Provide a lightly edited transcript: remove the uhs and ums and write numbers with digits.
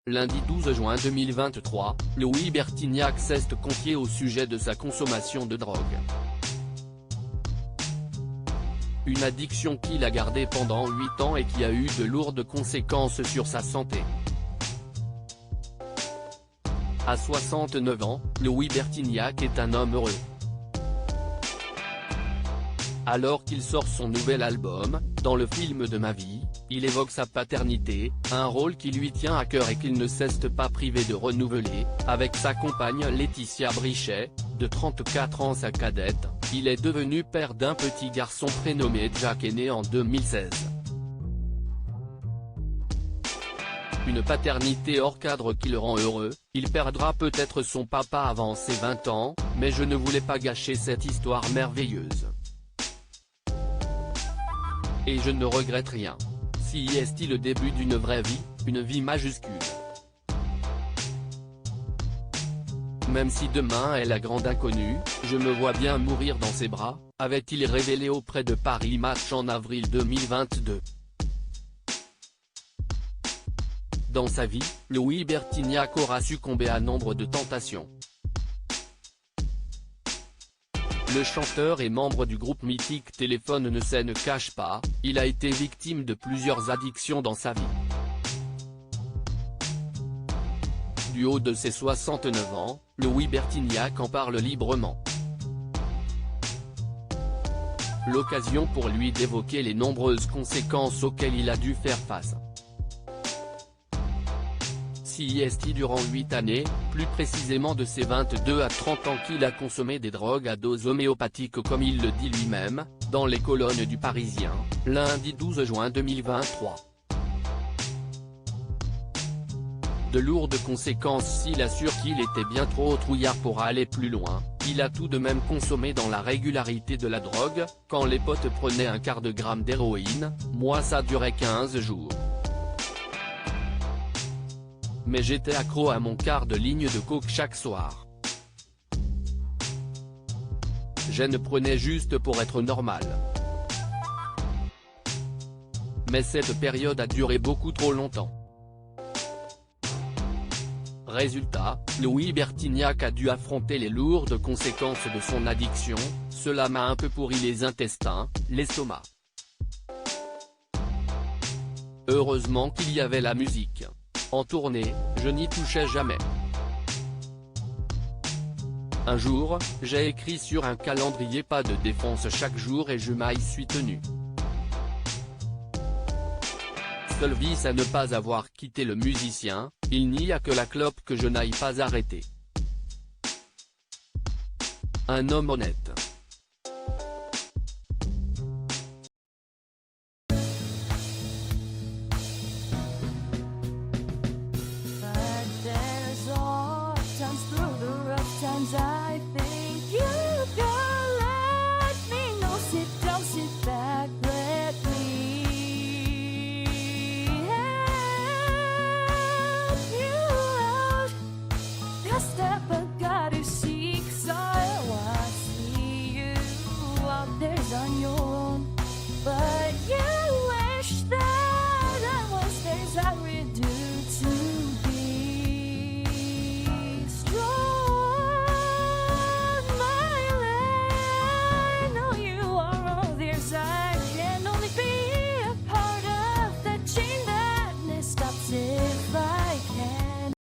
Lundi 12 juin 2023, Louis Bertignac s'est confié au sujet de sa consommation de drogue. Une addiction qu'il a gardée pendant 8 ans et qui a eu de lourdes conséquences sur sa santé. À 69 ans, Louis Bertignac est un homme heureux. Alors qu'il sort son nouvel album, dans le film de ma vie, il évoque sa paternité, un rôle qui lui tient à cœur et qu'il ne cesse pas privé de renouveler, avec sa compagne Laetitia Brichet, de 34 ans sa cadette. Il est devenu père d'un petit garçon prénommé Jack et né en 2016. Une paternité hors cadre qui le rend heureux. Il perdra peut-être son papa avant ses 20 ans, mais je ne voulais pas gâcher cette histoire merveilleuse. Et je ne regrette rien. Si est-il le début d'une vraie vie, une vie majuscule. Même si demain est la grande inconnue, je me vois bien mourir dans ses bras, avait-il révélé auprès de Paris Match en avril 2022. Dans sa vie, Louis Bertignac aura succombé à nombre de tentations. Le chanteur et membre du groupe mythique Téléphone ne cache pas, il a été victime de plusieurs addictions dans sa vie. Du haut de ses 69 ans, Louis Bertignac en parle librement. L'occasion pour lui d'évoquer les nombreuses conséquences auxquelles il a dû faire face. Si est durant 8 années, plus précisément de ses 22 à 30 ans qu'il a consommé des drogues à dose homéopathique comme il le dit lui-même, dans les colonnes du Parisien, lundi 12 juin 2023. De lourdes conséquences. S'il assure qu'il était bien trop trouillard pour aller plus loin, il a tout de même consommé dans la régularité de la drogue. Quand les potes prenaient un quart de gramme d'héroïne, moi ça durait 15 jours. Mais j'étais accro à mon quart de ligne de coke chaque soir. Je ne prenais juste pour être normal. Mais cette période a duré beaucoup trop longtemps. Résultat, Louis Bertignac a dû affronter les lourdes conséquences de son addiction. Cela m'a un peu pourri les intestins, l'estomac. Heureusement qu'il y avait la musique. En tournée, je n'y touchais jamais. Un jour, j'ai écrit sur un calendrier pas de défense chaque jour et je m'y suis tenu. Seul vice à ne pas avoir quitté le musicien, il n'y a que la clope que je n'aille pas arrêter. Un homme honnête. I think you can let me know. Sit down, sit back, let me help you out. A step I gotta seek, so I see you out there on your own, but yeah.